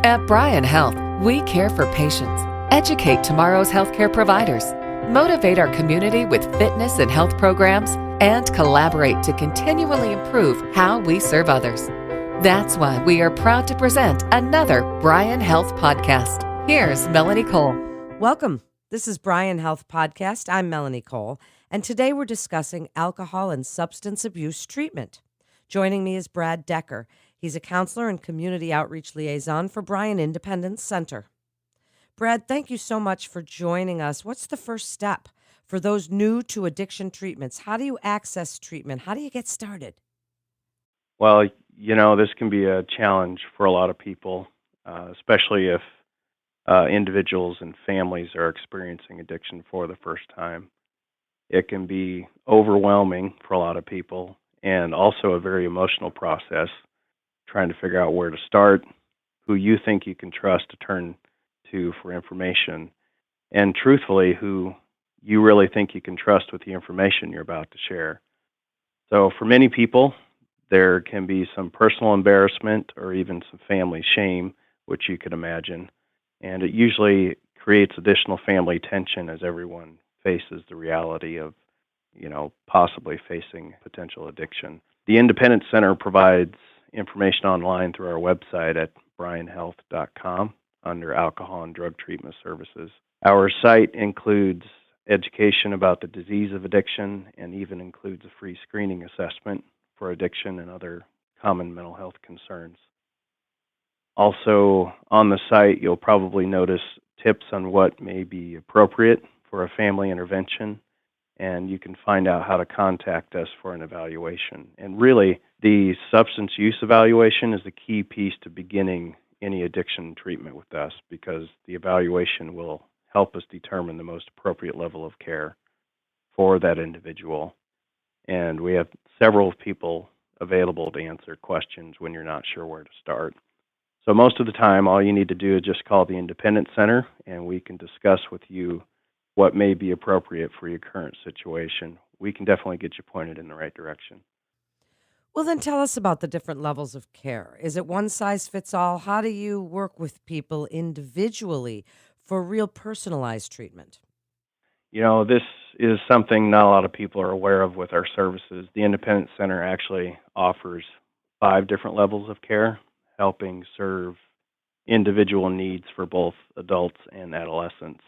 At Bryan Health, we care for patients, educate tomorrow's healthcare providers, motivate our community with fitness and health programs, and collaborate to continually improve how we serve others. That's why we are proud to present another Bryan Health podcast. Here's Melanie Cole. Welcome. This is Bryan Health Podcast. I'm Melanie Cole, and today we're discussing alcohol and substance abuse treatment. Joining me is Brad Decker. He's a counselor and community outreach liaison for Bryan Independence Center. Brad, thank you so much for joining us. What's the first step for those new to addiction treatments? How do you access treatment? How do you get started? Well, this can be a challenge for a lot of people, especially if individuals and families are experiencing addiction for the first time. It can be overwhelming for a lot of people and also a very emotional process, trying to figure out where to start, who you think you can trust to turn to for information, and truthfully, who you really think you can trust with the information you're about to share. So for many people, there can be some personal embarrassment or even some family shame, which you could imagine, and it usually creates additional family tension as everyone faces the reality of, possibly facing potential addiction. The Independence Center provides information online through our website at bryanhealth.com under Alcohol and Drug Treatment Services. Our site includes education about the disease of addiction and even includes a free screening assessment for addiction and other common mental health concerns. Also, on the site, you'll probably notice tips on what may be appropriate for a family intervention, and you can find out how to contact us for an evaluation. And really, the substance use evaluation is the key piece to beginning any addiction treatment with us, because the evaluation will help us determine the most appropriate level of care for that individual. And we have several people available to answer questions when you're not sure where to start. So most of the time, all you need to do is just call the Independence Center, and we can discuss with you what may be appropriate for your current situation. We can definitely get you pointed in the right direction. Well, then tell us about the different levels of care. Is it one size fits all? How do you work with people individually for real personalized treatment? This is something not a lot of people are aware of with our services. The Independence Center actually offers 5 different levels of care, helping serve individual needs for both adults and adolescents.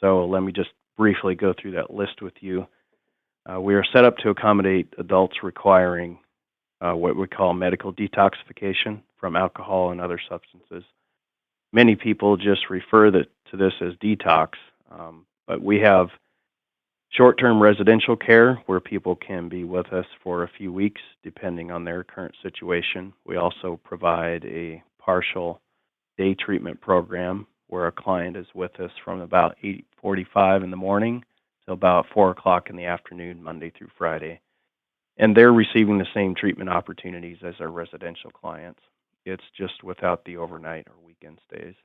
So let me just briefly go through that list with you. We are set up to accommodate adults requiring what we call medical detoxification from alcohol and other substances. Many people just refer to this as detox, but we have short-term residential care where people can be with us for a few weeks depending on their current situation. We also provide a partial day treatment program where a client is with us from about 8:45 in the morning till about 4 o'clock in the afternoon, Monday through Friday. And they're receiving the same treatment opportunities as our residential clients. It's just without the overnight or weekend stays.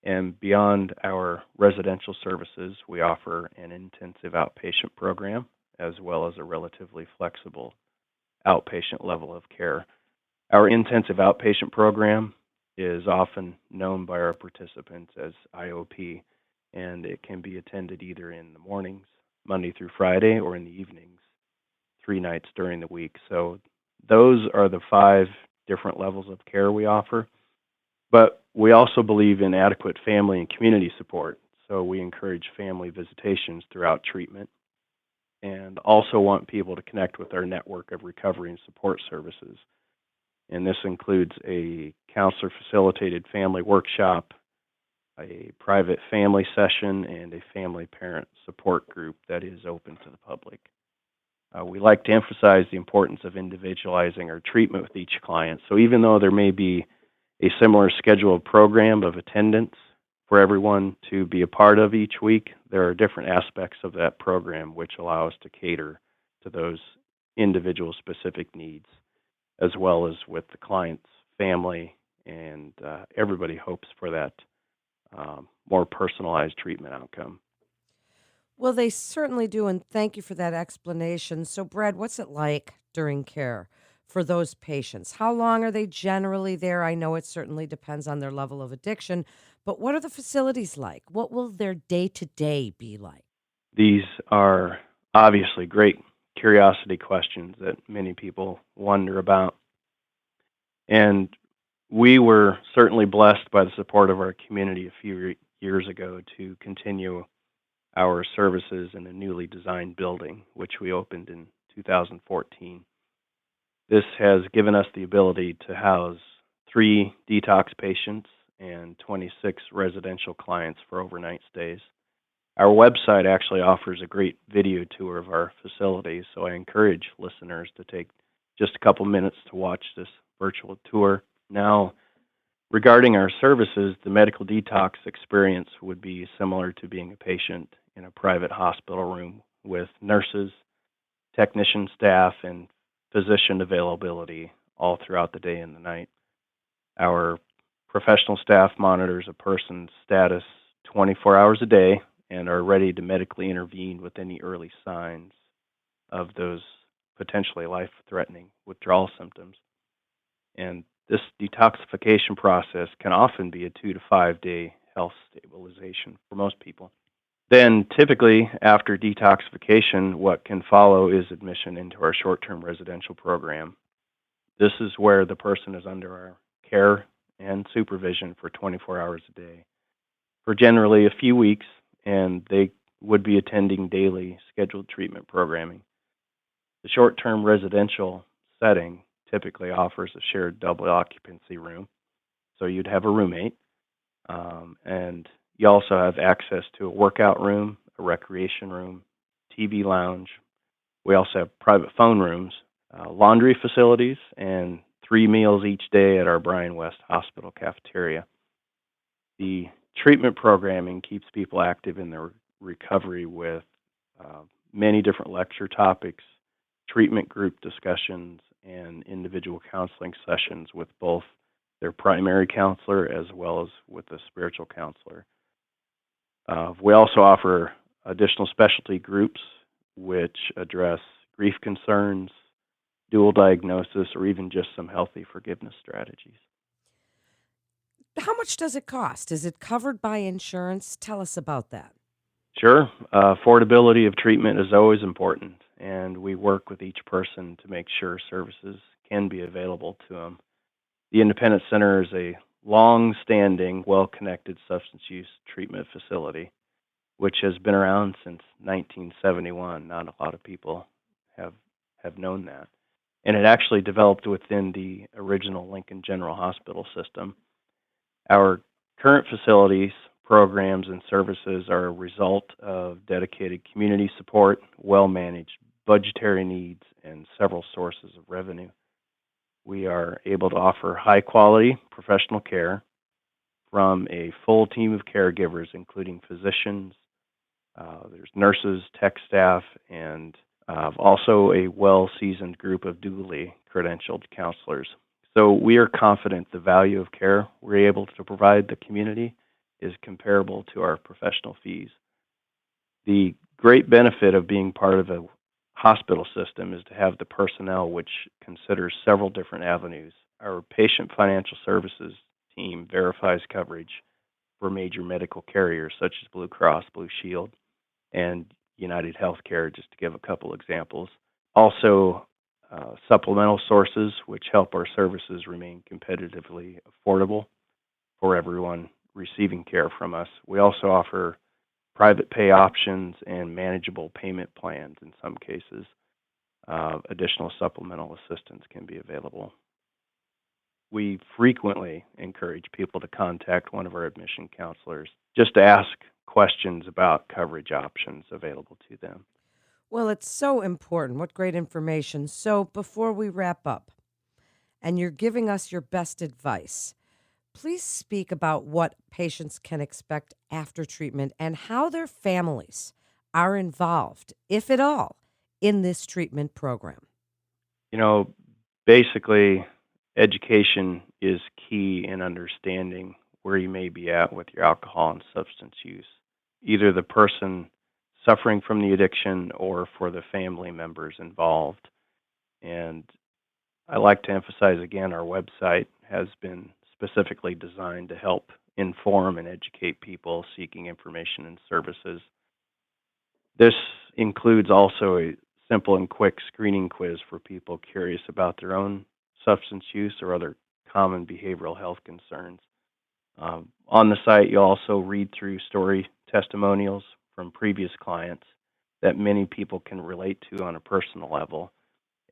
And beyond our residential services, we offer an intensive outpatient program as well as a relatively flexible outpatient level of care. Our intensive outpatient program is often known by our participants as IOP, and it can be attended either in the mornings, Monday through Friday, or in the evenings, 3 nights during the week. So those are the 5 different levels of care we offer. But we also believe in adequate family and community support. So we encourage family visitations throughout treatment and also want people to connect with our network of recovery and support services. And this includes a counselor-facilitated family workshop, a private family session, and a family parent support group that is open to the public. We like to emphasize the importance of individualizing our treatment with each client. So even though there may be a similar scheduled program of attendance for everyone to be a part of each week, there are different aspects of that program which allow us to cater to those individual specific needs, as well as with the client's family, and everybody hopes for that more personalized treatment outcome. Well, they certainly do, and thank you for that explanation. So, Brad, what's it like during care for those patients? How long are they generally there? I know it certainly depends on their level of addiction, but what are the facilities like? What will their day-to-day be like? These are obviously great curiosity questions that many people wonder about. And we were certainly blessed by the support of our community a few years ago to continue our services in a newly designed building, which we opened in 2014. This has given us the ability to house 3 detox patients and 26 residential clients for overnight stays. Our website actually offers a great video tour of our facility, so I encourage listeners to take just a couple minutes to watch this virtual tour. Now, regarding our services, the medical detox experience would be similar to being a patient in a private hospital room with nurses, technician staff, and physician availability all throughout the day and the night. Our professional staff monitors a person's status 24 hours a day and are ready to medically intervene with any early signs of those potentially life-threatening withdrawal symptoms. And this detoxification process can often be a 2 to 5 day health stabilization for most people. Then, typically, after detoxification, what can follow is admission into our short-term residential program. This is where the person is under our care and supervision for 24 hours a day for generally a few weeks, and they would be attending daily scheduled treatment programming. The short-term residential setting typically offers a shared double occupancy room, so you'd have a roommate, and you also have access to a workout room, a recreation room, TV lounge. We also have private phone rooms, laundry facilities, and 3 meals each day at our Bryan West Hospital cafeteria. The treatment programming keeps people active in their recovery with many different lecture topics, treatment group discussions, and individual counseling sessions with both their primary counselor as well as with a spiritual counselor. We also offer additional specialty groups which address grief concerns, dual diagnosis, or even just some healthy forgiveness strategies. How much does it cost? Is it covered by insurance? Tell us about that. Sure, affordability of treatment is always important, and we work with each person to make sure services can be available to them. The Independence Center is a long-standing, well-connected substance use treatment facility, which has been around since 1971. Not a lot of people have known that. And it actually developed within the original Lincoln General Hospital system. Our current facilities, programs, and services are a result of dedicated community support, well-managed budgetary needs, and several sources of revenue. We are able to offer high-quality professional care from a full team of caregivers, including physicians, there's nurses, tech staff, and also a well-seasoned group of duly credentialed counselors. So we are confident the value of care we're able to provide the community is comparable to our professional fees. The great benefit of being part of a hospital system is to have the personnel which considers several different avenues. Our patient financial services team verifies coverage for major medical carriers such as Blue Cross, Blue Shield, and United Healthcare, just to give a couple examples. Also, supplemental sources which help our services remain competitively affordable for everyone receiving care from us. We also offer private pay options and manageable payment plans in some cases. Additional supplemental assistance can be available. We frequently encourage people to contact one of our admission counselors just to ask questions about coverage options available to them. Well, it's so important. What great information. So before we wrap up, and you're giving us your best advice, please speak about what patients can expect after treatment and how their families are involved, if at all, in this treatment program. You know, basically, education is key in understanding where you may be at with your alcohol and substance use, either the person suffering from the addiction or for the family members involved. And I like to emphasize again, our website has been specifically designed to help inform and educate people seeking information and services. This includes also a simple and quick screening quiz for people curious about their own substance use or other common behavioral health concerns. On the site, you'll also read through story testimonials from previous clients that many people can relate to on a personal level.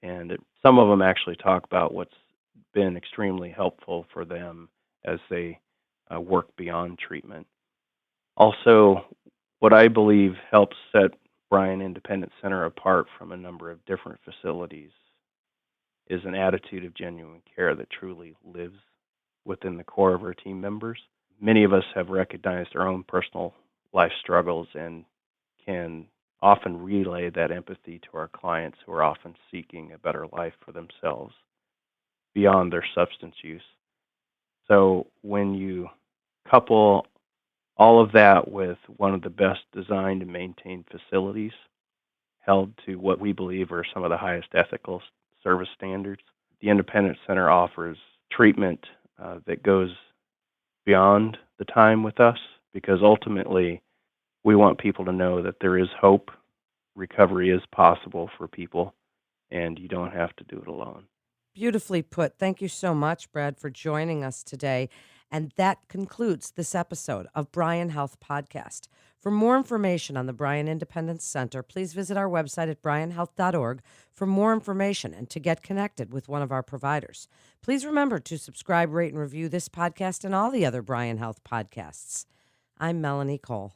And some of them actually talk about what's been extremely helpful for them as they work beyond treatment. Also, what I believe helps set Bryan Independence Center apart from a number of different facilities is an attitude of genuine care that truly lives within the core of our team members. Many of us have recognized our own personal life struggles and can often relay that empathy to our clients who are often seeking a better life for themselves beyond their substance use. So when you couple all of that with one of the best designed and maintained facilities held to what we believe are some of the highest ethical service standards, the Independence Center offers treatment that goes beyond the time with us, because ultimately we want people to know that there is hope, recovery is possible for people, and you don't have to do it alone. Beautifully put. Thank you so much, Brad, for joining us today. And that concludes this episode of Bryan Health Podcast. For more information on the Bryan Independence Center, please visit our website at bryanhealth.org for more information and to get connected with one of our providers. Please remember to subscribe, rate, and review this podcast and all the other Bryan Health podcasts. I'm Melanie Cole.